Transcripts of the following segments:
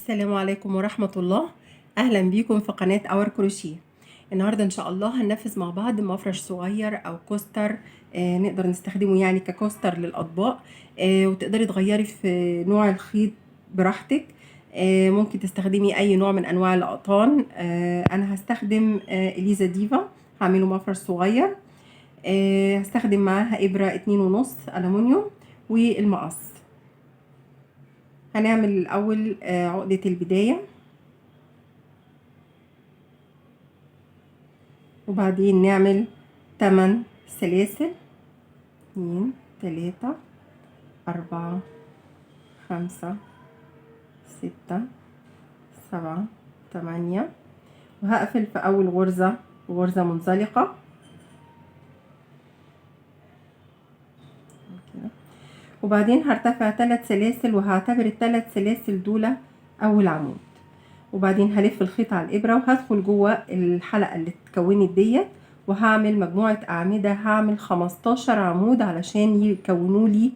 السلام عليكم ورحمة الله. أهلا بيكم في قناة اور كروشيه. النهاردة إن شاء الله هننفذ مع بعض مفرش صغير أو كوستر. نقدر نستخدمه يعني ككوستر للأطباق. وتقدري تغيري في نوع الخيط براحتك. ممكن تستخدمي أي نوع من أنواع الأقطان. أنا هستخدم إليزا ديفا، هعمله مفرش صغير. هستخدم معاها إبرة 2.5 ألمونيوم والمقص. هنعمل الأول عقدة البداية، وبعدين نعمل 8 سلاسل، 2 3 4 5 6 7 8، وهقفل في أول غرزة منزلقة وبعدين هرتفع 3 سلاسل، وهعتبر ال3 سلاسل دول أول عمود، وبعدين هلف الخيط على الإبرة وهدخل جوه الحلقة اللي اتكونت ديت، وهعمل مجموعة أعمدة. هعمل 15 عمود علشان يكونوا لي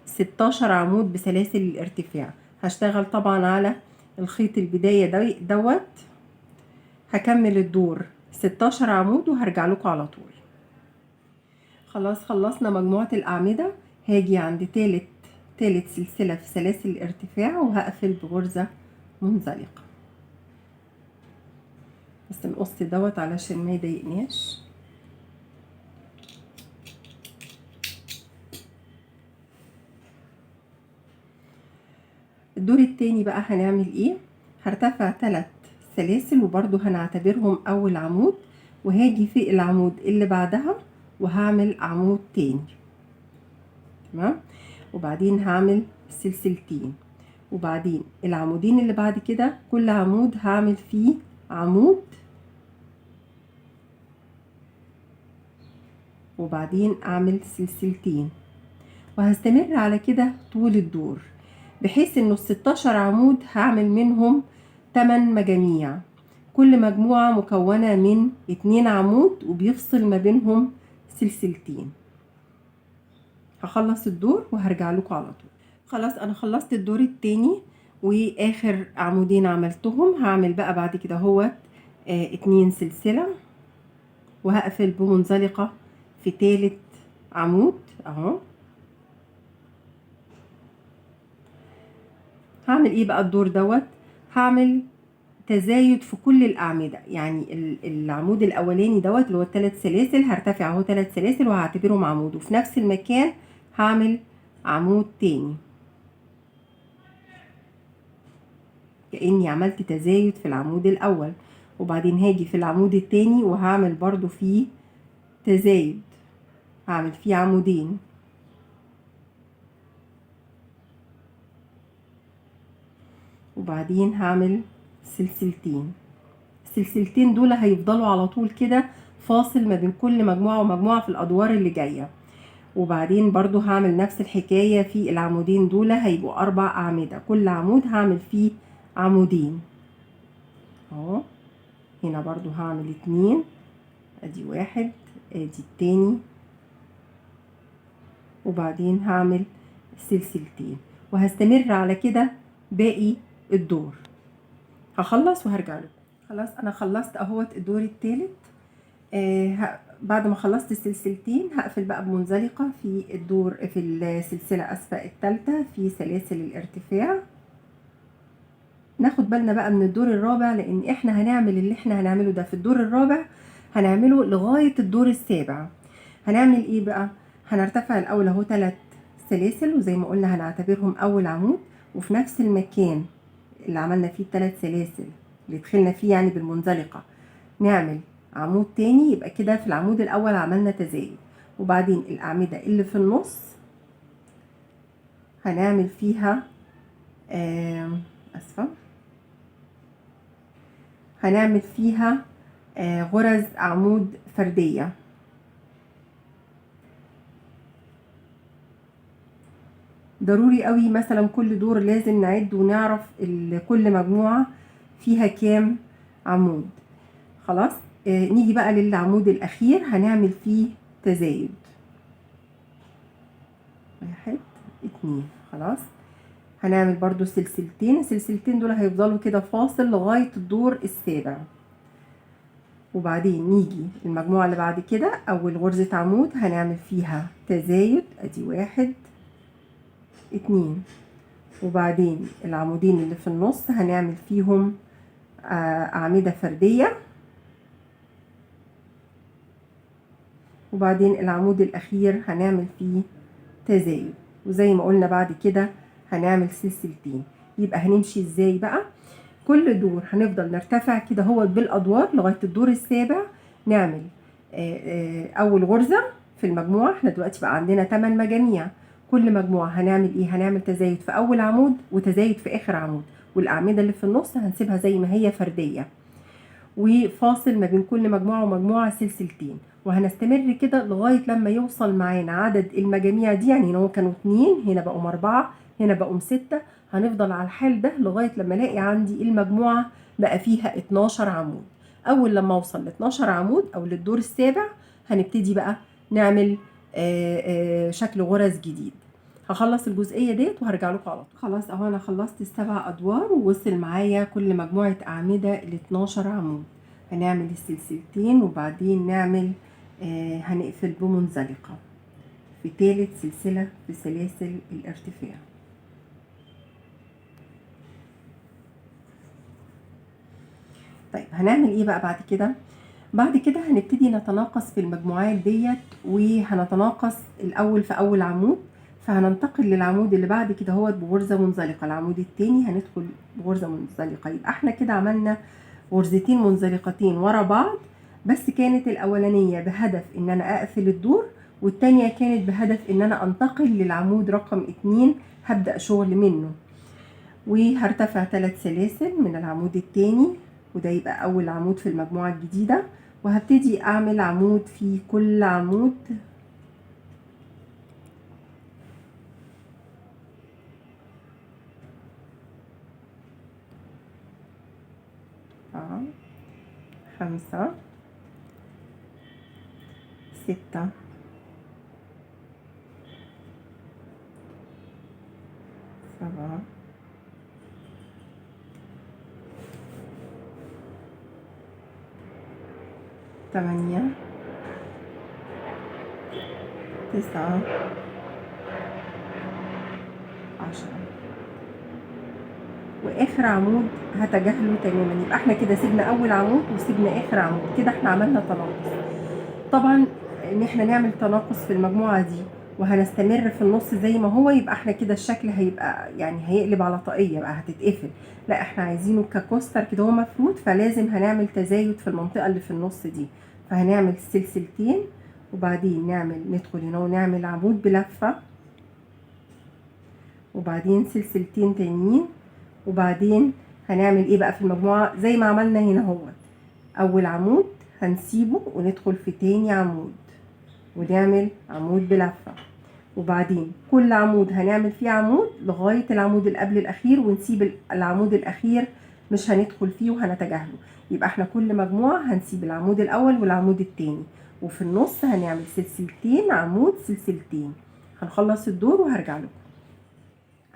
16 عمود بسلاسل الارتفاع. هشتغل طبعا على الخيط البداية دوت. هكمل الدور 16 عمود وهرجع لكم على طول. خلاص خلصنا مجموعة الأعمدة. هاجي عند تالت سلسلة في سلاسل الارتفاع وهقفل بغرزة منزلقة، بس نقص دوت علشان ما يضايقناش. الدور التاني بقى هنعمل ايه؟ هرتفع 3 سلاسل وبرضو هنعتبرهم اول عمود، وهاجي في العمود اللي بعدها وهعمل عمود تاني، تمام؟ وبعدين هعمل سلسلتين، وبعدين العمودين اللي بعد كده كل عمود هعمل فيه عمود، وبعدين اعمل سلسلتين، وهستمر على كده طول الدور، بحيث انه 16 عمود هعمل منهم 8 مجاميع، كل مجموعة مكونة من 2 عمود وبيفصل ما بينهم سلسلتين. هخلص الدور وهرجع لكم على طول. خلاص انا خلصت الدور التاني، واخر عمودين عملتهم. هعمل بقى بعد كده هو 2 سلسلة، وهقفل بمنزلقة في تالت عمود اهو. هعمل ايه بقى الدور دوت؟ هعمل تزايد في كل الاعمده، يعني العمود الاولاني دوت اللي هو ال3 سلاسل هرتفع اهو 3 سلاسل وهعتبرهم عمود، وفي نفس المكان هعمل عمود تاني كاني عملت تزايد في العمود الاول، وبعدين هاجي في العمود التاني وهعمل برضو فيه تزايد، هعمل فيه عمودين، وبعدين هعمل سلسلتين. السلسلتين دول هيفضلوا على طول كده فاصل ما بين كل مجموعة ومجموعة في الأدوار اللي جاية، وبعدين برضو هعمل نفس الحكاية في العمودين دول، هيبقوا 4 أعمدة، كل عمود هعمل فيه عمودين اهو. هنا برضو هعمل 2، ادي 1 ادي التاني، وبعدين هعمل سلسلتين، وهستمر على كده باقي الدور. هخلص وهرجع لكم. خلاص انا خلصت اهوت الدور التالت. بعد ما خلصت السلسلتين هقفل بقى بمنزلقة في الدور، في السلسلة اسفة التالتة في سلاسل الارتفاع. ناخد بالنا بقى من الدور الرابع، لان احنا هنعمل اللي احنا هنعمله ده في الدور الرابع هنعمله لغاية الدور السابع. هنعمل ايه بقى؟ هنرتفع الاول اهو 3 سلاسل، وزي ما قلنا هنعتبرهم اول عمود، وفي نفس المكان اللي عملنا فيه ال3 سلاسل اللي دخلنا فيه يعني بالمنزلقة نعمل عمود تاني، يبقى كده في العمود الاول عملنا تزايد، وبعدين الاعمدة اللي في النص هنعمل فيها هنعمل فيها غرز عمود فردية. ضروري قوي مثلا كل دور لازم نعد ونعرف كل مجموعة فيها كام عمود. خلاص نيجي بقى للعمود الاخير هنعمل فيه تزايد 1 2. خلاص هنعمل برضو سلسلتين، السلسلتين دول هيفضلوا كده فاصل لغاية الدور السابع. وبعدين نيجي المجموعة اللي بعد كده اول غرزة عمود هنعمل فيها تزايد، ادي 1 2. وبعدين العمودين اللي في النص هنعمل فيهم أعمدة فردية. وبعدين العمود الأخير هنعمل فيه تزايد، وزي ما قلنا بعد كده هنعمل سلسلتين. يبقى هنمشي ازاي بقى؟ كل دور هنفضل نرتفع كده هو بالأدوار لغاية الدور السابع. نعمل أول غرزة في المجموعة. احنا دلوقتي بقى عندنا 8 مجاميع، كل مجموعة هنعمل ايه؟ هنعمل تزايد في أول عمود وتزايد في آخر عمود، والأعمدة اللي في النص هنسيبها زي ما هي فردية، وفاصل ما بين كل مجموعة ومجموعة سلسلتين. وهنستمر كده لغاية لما يوصل معانا عدد المجاميع دي، يعني هنا كانوا 2 هنا بقوا 4 هنا بقوا 6. هنفضل على الحال ده لغاية لما الاقي عندي المجموعة بقى فيها 12 عمود. أول لما أوصل ل 12 عمود أو للدور السابع هنبتدي بقى نعمل شكل غرز جديد. هخلص الجزئية ديت وهرجع لكم على طول. خلاص اهو انا خلصت ال7 ادوار، ووصل معايا كل مجموعة اعمدة ال 12 عمود. هنعمل السلسلتين وبعدين نعمل هنقفل بمنزلقة في ثالث سلسلة في سلاسل الارتفاع. طيب هنعمل ايه بقى بعد كده؟ بعد كده هنبتدي نتناقص في المجموعات ديت، وهنتناقص الاول في اول عمود، فهننتقل للعمود اللي بعد كده هو بغرزة منزلقة. العمود التاني هندخل بغرزة منزلقة. يبقى احنا كده عملنا غرزتين منزلقتين ورا بعض، بس كانت الاولانية بهدف ان انا اقفل الدور، والتانية كانت بهدف ان انا انتقل للعمود رقم 2 هبدأ شغل منه. وهرتفع 3 سلاسل من العمود التاني، وده يبقى اول عمود في المجموعة الجديدة، وهبتدي اعمل عمود في كل عمود أربعة 5 6 7 8 9 10. واخر عمود هتجاهله تماما. يبقى احنا كده سيبنا اول عمود وسيبنا اخر عمود، كده احنا عملنا تناقص. طبعا ان احنا نعمل تناقص في المجموعة دي وهنستمر في النص زي ما هو، يبقى احنا كده الشكل هيبقى يعني هيقلب على طاقية بقى هتتقفل. لا احنا عايزينه ككوستر كده هو مفروض، فلازم هنعمل تزايد في المنطقة اللي في النص دي. فهنعمل سلسلتين وبعدين ندخل هنا ونعمل عمود بلفة، وبعدين سلسلتين تانيين، وبعدين هنعمل ايه بقى في المجموعة زي ما عملنا هنا. هو اول عمود هنسيبه وندخل في تاني عمود ونعمل عمود بلفة، وبعدين كل عمود هنعمل فيه عمود لغاية العمود اللي قبل الاخير، ونسيب العمود الاخير مش هندخل فيه وهنتجاهله. يبقى احنا كل مجموعة هنسيب العمود الاول والعمود التاني، وفي النص هنعمل سلسلتين عمود سلسلتين. هنخلص الدور وهرجع لكم.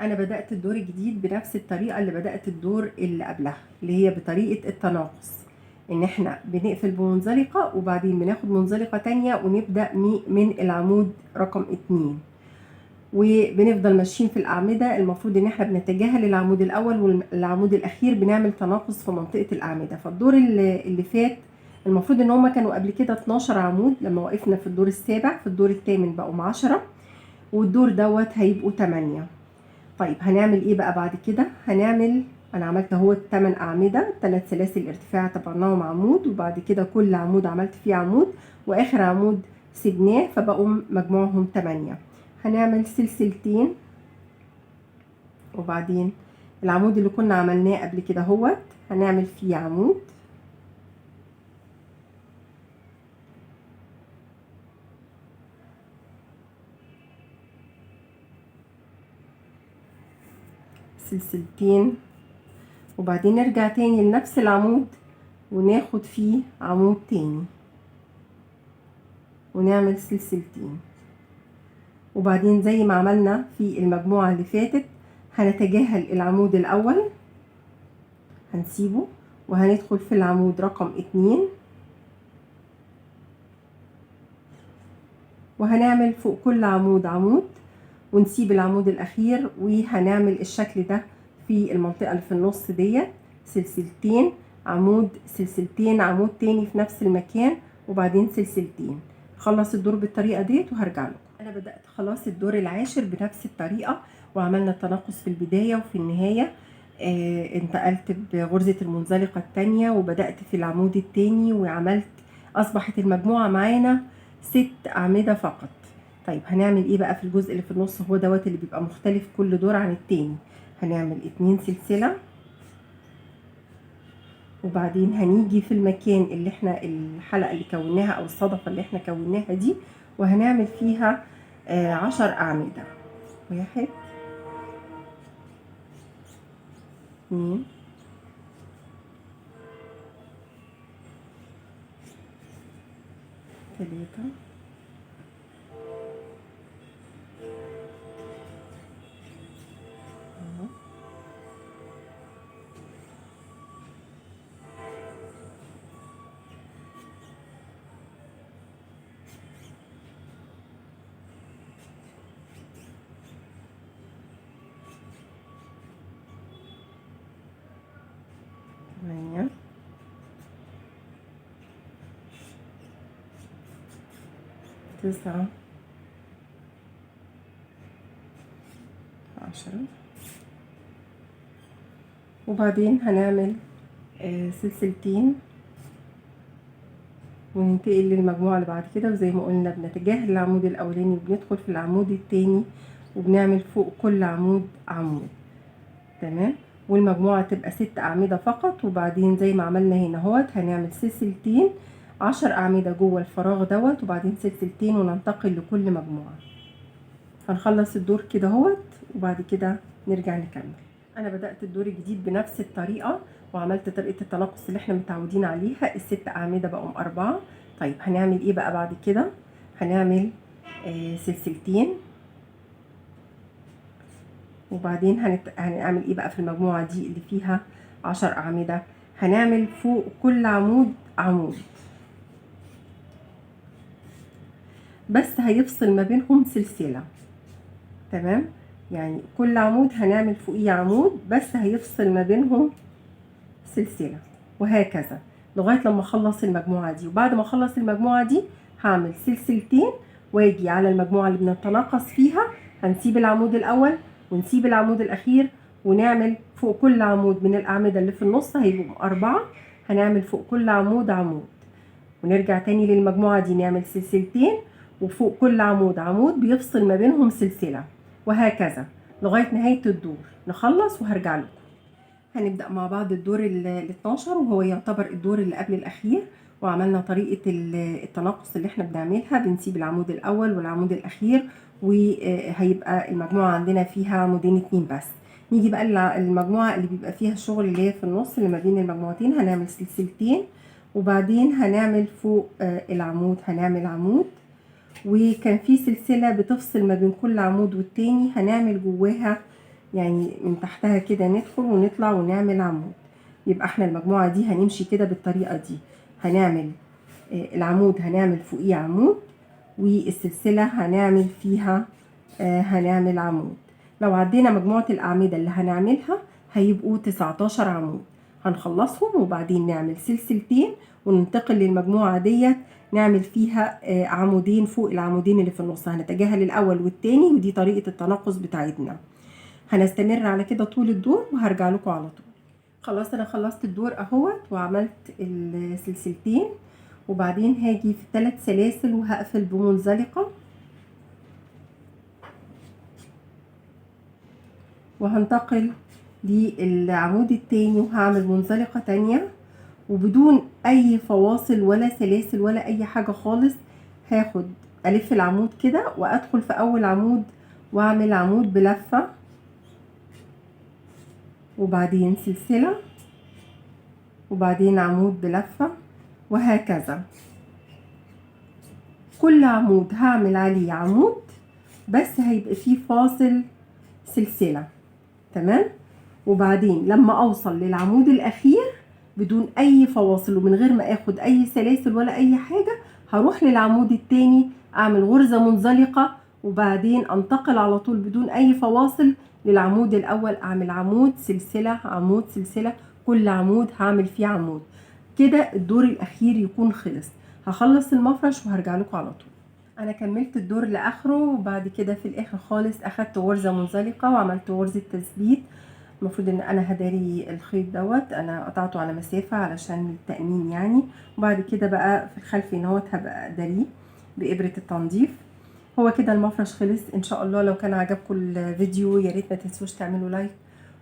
انا بدأت الدور الجديد بنفس الطريقة اللي بدأت الدور اللي قبلها، اللي هي بطريقة التناقص، ان احنا بنقفل بمنزلقة وبعدين بناخد منزلقة تانية ونبدأ من العمود رقم 2، وبنفضل ماشيين في الأعمدة. المفروض ان احنا بنتجاهل العمود الاول والعمود الاخير، بنعمل تناقص في منطقة الأعمدة. فالدور اللي فات المفروض ان هما كانوا قبل كده 12 عمود لما وقفنا في الدور السابع، في الدور الثامن بقوا 10، والدور دوت هيبقوا 8. طيب هنعمل ايه بقى بعد كده؟ انا عملت اهو 8 اعمده، 3 سلاسل ارتفاع طبعناهم عمود، وبعد كده كل عمود عملت فيه عمود، واخر عمود سيبناه فبقوا مجموعهم 8. هنعمل سلسلتين، وبعدين العمود اللي كنا عملناه قبل كده هو هنعمل فيه عمود، سلسلتين، وبعدين نرجع تاني لنفس العمود وناخد فيه عمود تاني ونعمل سلسلتين، وبعدين زي ما عملنا في المجموعة اللي فاتت هنتجاهل العمود الاول، هنسيبه وهندخل في العمود رقم 2 وهنعمل فوق كل عمود عمود ونسيب العمود الاخير، وهنعمل الشكل ده في المنطقة اللي في النص ديت، سلسلتين عمود سلسلتين عمود تاني في نفس المكان وبعدين سلسلتين. خلص الدور بالطريقة ديت وهرجع لكم. انا بدأت خلاص الدور العاشر بنفس الطريقة، وعملنا التناقص في البداية وفي النهاية. انتقلت بغرزة المنزلقة التانية وبدأت في العمود التاني وعملت، اصبحت المجموعة معانا 6 أعمدة فقط. طيب هنعمل ايه بقى في الجزء اللي في النص؟ هو دوت اللي بيبقى مختلف كل دور عن التاني. هنعمل 2 سلسلة وبعدين هنيجي في المكان اللي احنا الحلقة اللي كوناها او الصدفة اللي احنا كوناها دي وهنعمل فيها 10 أعمدة. 1 2 3 8 9 10. وبعدين هنعمل سلسلتين وننتقل للمجموعة اللي بعد كده، وزي ما قلنا بنتجاهل العمود الاولاني وبندخل في العمود التاني وبنعمل فوق كل عمود عمود. تمام. والمجموعة تبقى 6 أعمدة فقط، وبعدين زي ما عملنا هنا اهوت هنعمل سلسلتين 10 أعمدة جوه الفراغ دوت وبعدين سلسلتين وننتقل لكل مجموعة. هنخلص الدور كده اهوت وبعد كده نرجع نكمل. انا بدأت الدور الجديد بنفس الطريقة وعملت طريقة التناقص اللي احنا متعودين عليها، ال6 أعمدة بقوا 4. طيب هنعمل ايه بقى بعد كده؟ هنعمل سلسلتين وبعدين هنعمل ايه بقى في المجموعة دي اللي فيها 10 أعمدة؟ هنعمل فوق كل عمود عمود، بس هيفصل ما بينهم سلسلة. تمام. يعني كل عمود هنعمل فوقيه عمود بس هيفصل ما بينهم سلسلة، وهكذا لغاية لما اخلص المجموعة دي. وبعد ما اخلص المجموعة دي هعمل سلسلتين واجي على المجموعة اللي بنتناقص فيها، هنسيب العمود الاول ونسيب العمود الاخير ونعمل فوق كل عمود من الاعمدة اللي في النص، هيبقوا 4. هنعمل فوق كل عمود عمود ونرجع تاني للمجموعة دي نعمل سلسلتين وفوق كل عمود عمود بيفصل ما بينهم سلسلة، وهكذا لغاية نهاية الدور. نخلص وهرجع لكم. هنبدأ مع بعض الدور ال 12 وهو يعتبر الدور اللي قبل الأخير، وعملنا طريقة التناقص اللي احنا بنعملها، بنسيب العمود الأول والعمود الأخير وهيبقى المجموعة عندنا فيها عمودين 2 بس. نيجي بقى المجموعة اللي بيبقى فيها الشغل اللي هي في النص اللي ما بين المجموعتين، هنعمل سلسلتين وبعدين هنعمل فوق العمود هنعمل عمود، وكان في سلسلة بتفصل ما بين كل عمود والتاني هنعمل جواها يعني من تحتها كده ندخل ونطلع ونعمل عمود. يبقى احنا المجموعة دي هنمشي كده بالطريقة دي، هنعمل العمود هنعمل فوقيه عمود والسلسلة هنعمل فيها هنعمل عمود. لو عدينا مجموعة الأعمدة اللي هنعملها هيبقوا 19 عمود، هنخلصهم وبعدين نعمل سلسلتين وننتقل للمجموعة ديت نعمل فيها عمودين فوق العمودين اللي في النص، هنتجاهل الأول والتاني، ودي طريقة التناقص بتاعتنا. هنستمر على كده طول الدور وهرجع لكم على طول. خلاص انا خلصت الدور اهوت وعملت السلسلتين، وبعدين هاجي في 3 سلاسل وهقفل بمنزلقة وهنتقل للعمود التاني وهعمل منزلقة تانية وبدون اي فواصل ولا سلاسل ولا اي حاجة خالص. هاخد الف العمود كده وادخل في اول عمود واعمل عمود بلفة وبعدين سلسلة وبعدين عمود بلفة، وهكذا كل عمود هعمل عليه عمود بس هيبقى فيه فاصل سلسلة. تمام. وبعدين لما اوصل للعمود الاخير بدون اي فواصل ومن غير ما اخد اي سلاسل ولا اي حاجة، هروح للعمود التاني اعمل غرزة منزلقة، وبعدين انتقل على طول بدون اي فواصل للعمود الاول، اعمل عمود سلسلة عمود سلسلة، كل عمود هعمل فيه عمود كده. الدور الاخير يكون خلص. هخلص المفرش وهرجع لكم على طول. انا كملت الدور لاخره، وبعد كده في الاخر خالص اخدت غرزة منزلقة وعملت غرزة تثبيت. المفروض ان انا هداري الخيط دوت، انا قطعته على مسافة علشان التأمين يعني. وبعد كده بقى في الخلفي نوت هبقى اداريه بإبرة التنظيف. هو كده المفرش خلص ان شاء الله. لو كان عجبكم الفيديو يا ريت ما تنسوش تعملوا لايك،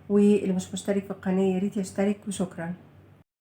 واللي مش مشترك في القناة يا ريت يشترك، وشكرا.